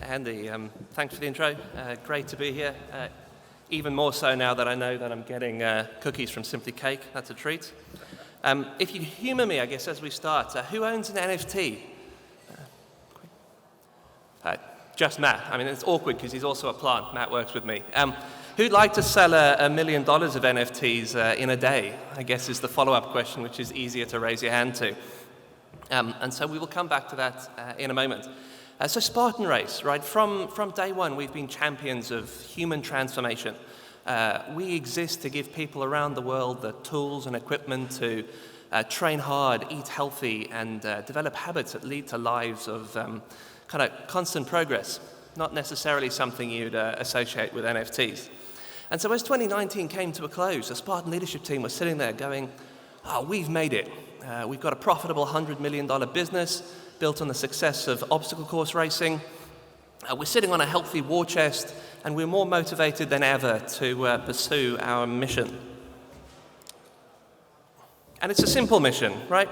Andy, thanks for the intro. Great to be here. Even more so now that I know that I'm getting cookies from Simply Cake. That's a treat. If you could humor me, I guess, as we start, who owns an NFT? Just Matt. I mean, it's awkward because he's also a plant. Matt works with me. Who'd like to sell $1 million of NFTs in a day, I guess is the follow-up question, which is easier to raise your hand to. And so we will come back to that in a moment. So Spartan Race, right? From day one, we've been champions of human transformation. We exist to give people around the world the tools and equipment to train hard, eat healthy, and develop habits that lead to lives of kind of constant progress, not necessarily something you'd associate with NFTs. And so as 2019 came to a close, the Spartan leadership team was sitting there going, we've made it. We've got a profitable $100 million business built on the success of obstacle course racing. We're sitting on a healthy war chest, and we're more motivated than ever to pursue our mission. And it's a simple mission, right?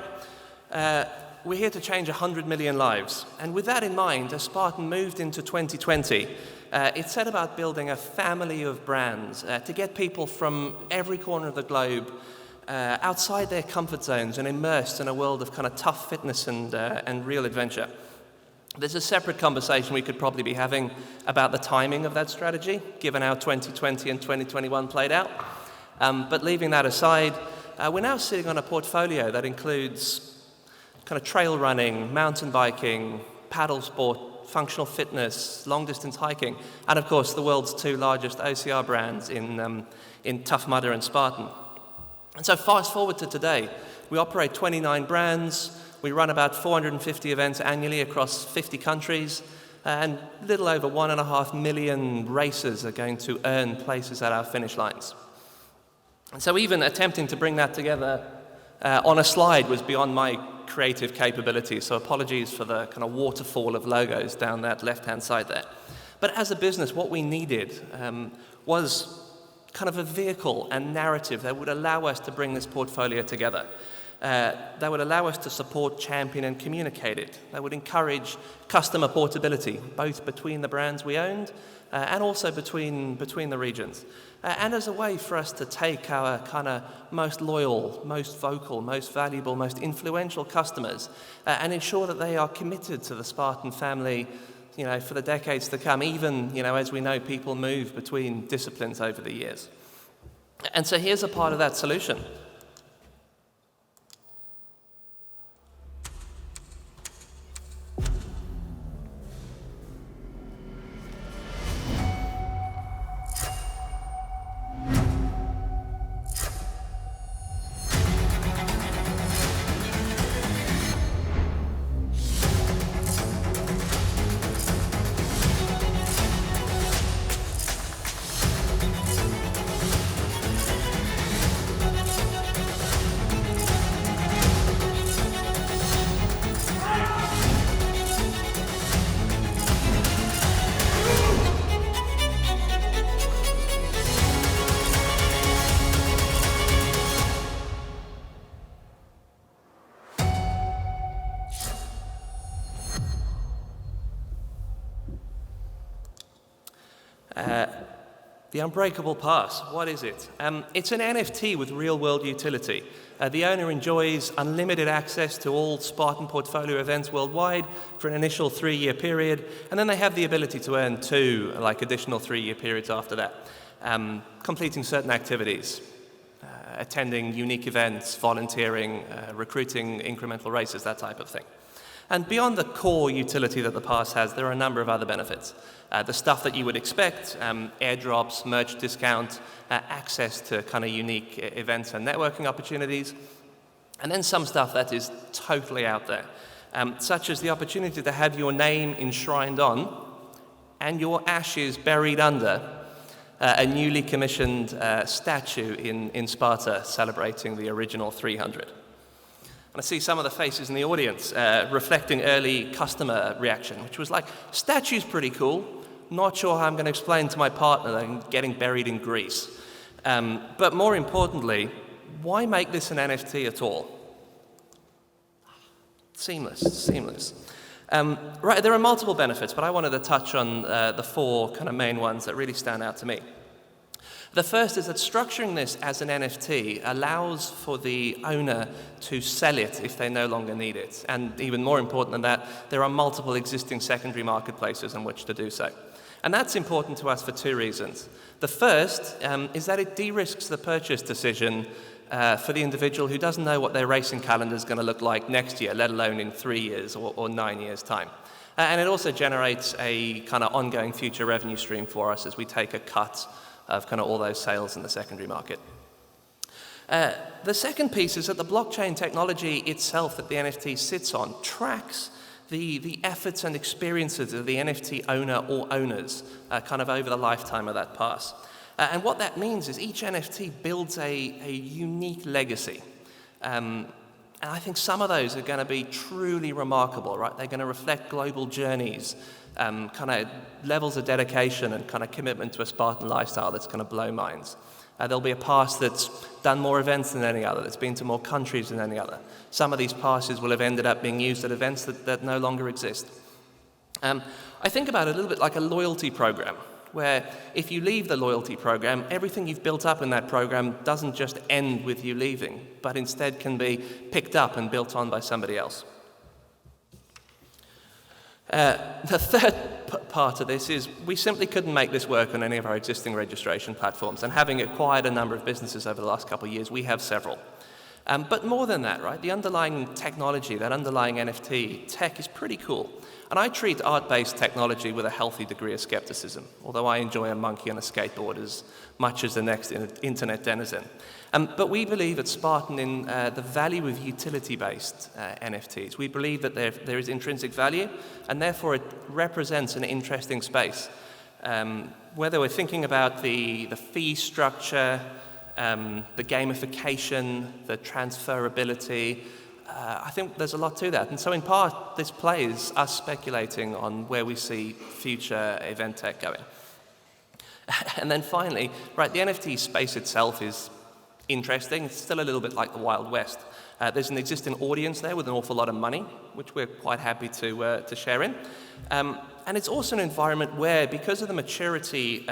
We're here to change 100 million lives. And with that in mind, as Spartan moved into 2020, it set about building a family of brands to get people from every corner of the globe outside their comfort zones and immersed in a world of kind of tough fitness and real adventure. There's a separate conversation we could probably be having about the timing of that strategy, given how 2020 and 2021 played out. But leaving that aside, we're now sitting on a portfolio that includes kind of trail running, mountain biking, paddle sport, functional fitness, long-distance hiking, and of course the world's two largest OCR brands in Tough Mudder and Spartan. And so fast forward to today, we operate 29 brands, we run about 450 events annually across 50 countries, and a little over 1.5 million racers are going to earn places at our finish lines. And so even attempting to bring that together on a slide was beyond my creative capabilities, so apologies for the kind of waterfall of logos down that left-hand side there. But as a business, what we needed was kind of a vehicle and narrative that would allow us to bring this portfolio together, that would allow us to support, champion, and communicate it, that would encourage customer portability, both between the brands we owned and also between the regions, and as a way for us to take our kind of most loyal, most vocal, most valuable, most influential customers and ensure that they are committed to the Spartan family, for the decades to come, even, as we know, people move between disciplines over the years. And so here's a part of that solution. The Unbreakable Pass, what is it? It's an NFT with real-world utility. The owner enjoys unlimited access to all Spartan portfolio events worldwide for an initial 3-year period, and then they have the ability to earn 2 additional 3-year periods after that, completing certain activities, attending unique events, volunteering, recruiting incremental races, that type of thing. And beyond the core utility that the pass has, there are a number of other benefits. The stuff that you would expect, airdrops, merch discount, access to kind of unique events and networking opportunities, and then some stuff that is totally out there, such as the opportunity to have your name enshrined on and your ashes buried under a newly commissioned statue in Sparta celebrating the original 300. And I see some of the faces in the audience reflecting early customer reaction, which was like, statue's pretty cool, not sure how I'm going to explain to my partner that I'm getting buried in Greece. But more importantly, why make this an NFT at all? Seamless. Right, there are multiple benefits, but I wanted to touch on the four kind of main ones that really stand out to me. The first is that structuring this as an NFT allows for the owner to sell it if they no longer need it. And even more important than that, there are multiple existing secondary marketplaces on which to do so. And that's important to us for two reasons. The first is that it de-risks the purchase decision for the individual who doesn't know what their racing calendar is going to look like next year, let alone in 3 years or 9 years' time. And it also generates a kind of ongoing future revenue stream for us as we take a cut of kind of all those sales in the secondary market. The second piece is that the blockchain technology itself that the NFT sits on tracks the efforts and experiences of the NFT owner or owners kind of over the lifetime of that pass. And what that means is each NFT builds a unique legacy. And I think some of those are going to be truly remarkable, right? They're going to reflect global journeys, kind of levels of dedication and kind of commitment to a Spartan lifestyle that's going to blow minds. There'll be a pass that's done more events than any other, that's been to more countries than any other. Some of these passes will have ended up being used at events that no longer exist. I think about it a little bit like a loyalty program, where if you leave the loyalty program, everything you've built up in that program doesn't just end with you leaving, but instead can be picked up and built on by somebody else. The third part of this is we simply couldn't make this work on any of our existing registration platforms, and having acquired a number of businesses over the last couple of years, we have several. But more than that, right, the underlying technology, that underlying NFT tech is pretty cool. And I treat art-based technology with a healthy degree of skepticism, although I enjoy a monkey on a skateboard as much as the next internet denizen. But we believe at Spartan in the value of utility-based NFTs. We believe that there is intrinsic value, and therefore it represents an interesting space. Whether we're thinking about the fee structure, the gamification, the transferability, I think there's a lot to that. And so in part, this plays us speculating on where we see future event tech going. And then finally, right, the NFT space itself is interesting. It's still a little bit like the Wild West. There's an existing audience there with an awful lot of money, which we're quite happy to share in. And it's also an environment where, because of the maturity,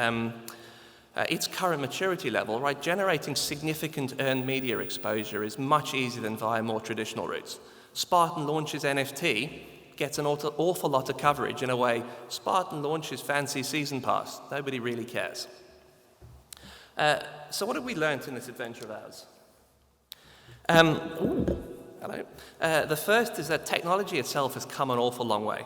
its current maturity level, right, generating significant earned media exposure is much easier than via more traditional routes. Spartan launches NFT, gets an awful lot of coverage in a way Spartan launches fancy season pass. Nobody really cares. So what have we learned in this adventure of ours? Hello. The first is that technology itself has come an awful long way.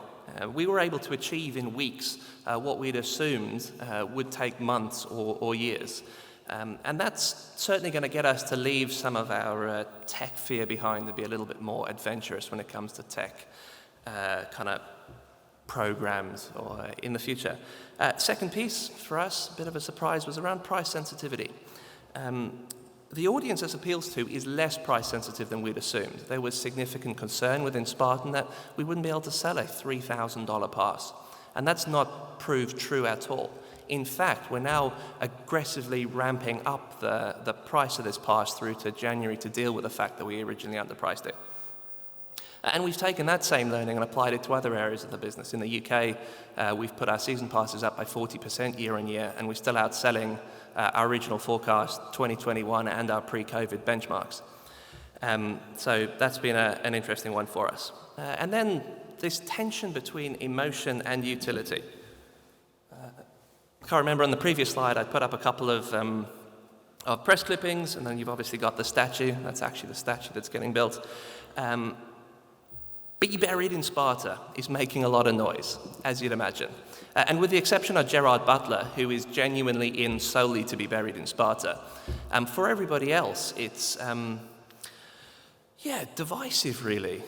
We were able to achieve in weeks what we'd assumed would take months or years. And that's certainly going to get us to leave some of our tech fear behind, to be a little bit more adventurous when it comes to tech kind of programs or in the future. Second piece for us, a bit of a surprise, was around price sensitivity. The audience this appeals to is less price sensitive than we'd assumed. There was significant concern within Spartan that we wouldn't be able to sell a $3,000 pass. And that's not proved true at all. In fact, we're now aggressively ramping up the price of this pass through to January to deal with the fact that we originally underpriced it. And we've taken that same learning and applied it to other areas of the business. In the UK, we've put our season passes up by 40% year on year, and we're still outselling our original forecast, 2021, and our pre-COVID benchmarks. So that's been an interesting one for us. And then this tension between emotion and utility. I can't remember on the previous slide, I put up a couple of press clippings, and then you've obviously got the statue. That's actually the statue that's getting built. Be Buried in Sparta is making a lot of noise, as you'd imagine. And with the exception of Gerard Butler, who is genuinely in solely to be buried in Sparta, for everybody else, it's, divisive, really.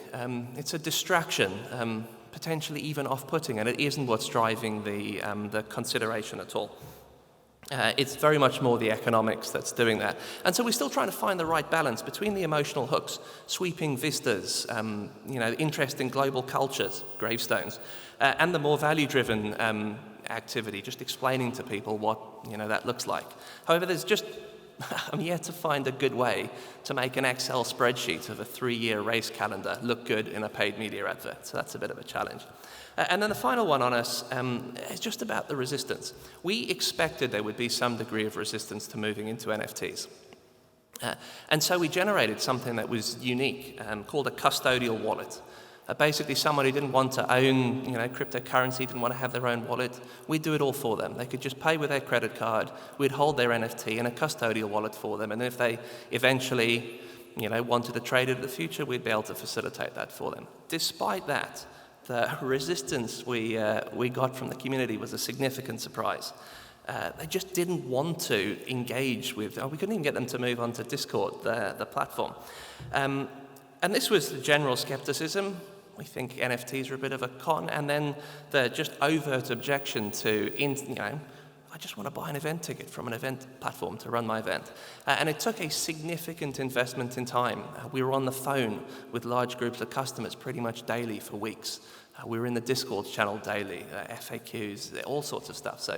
It's a distraction, potentially even off-putting, and it isn't what's driving the consideration at all. It's very much more the economics that's doing that. And so we're still trying to find the right balance between the emotional hooks, sweeping vistas, interesting global cultures, gravestones, and the more value-driven activity, just explaining to people what that looks like. However, there's just I'm yet to find a good way to make an Excel spreadsheet of a 3-year race calendar look good in a paid media advert. So that's a bit of a challenge. And then the final one on us is just about the resistance. We expected there would be some degree of resistance to moving into NFTs. And so we generated something that was unique, called a custodial wallet. Basically, someone who didn't want to own, cryptocurrency, didn't want to have their own wallet, we'd do it all for them. They could just pay with their credit card. We'd hold their NFT in a custodial wallet for them. And if they eventually, wanted to trade it in the future, we'd be able to facilitate that for them. Despite that, the resistance we got from the community was a significant surprise. They just didn't want to engage with. We couldn't even get them to move onto Discord, the platform. And this was the general skepticism. We think NFTs are a bit of a con, and then the just overt objection to, I just want to buy an event ticket from an event platform to run my event. And it took a significant investment in time. We were on the phone with large groups of customers pretty much daily for weeks. We were in the Discord channel daily, FAQs, all sorts of stuff. So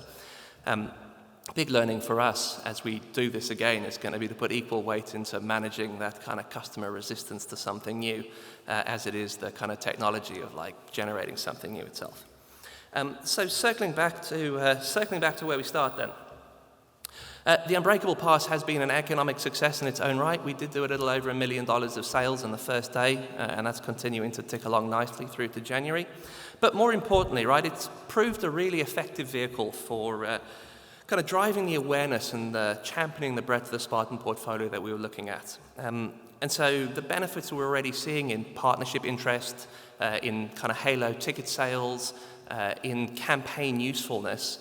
big learning for us as we do this again is going to be to put equal weight into managing that kind of customer resistance to something new as it is the kind of technology of generating something new itself. So circling back to where we start then. The Unbreakable Pass has been an economic success in its own right. We did do a little over $1 million of sales on the first day, and that's continuing to tick along nicely through to January. But more importantly, it's proved a really effective vehicle for kind of driving the awareness and championing the breadth of the Spartan portfolio that we were looking at. And so the benefits we're already seeing in partnership interest, in kind of halo ticket sales, in campaign usefulness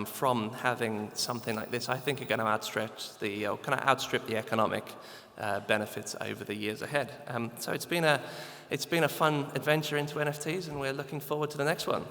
from having something like this, I think are going to outstrip the economic benefits over the years ahead. So it's been a fun adventure into NFTs, and we're looking forward to the next one.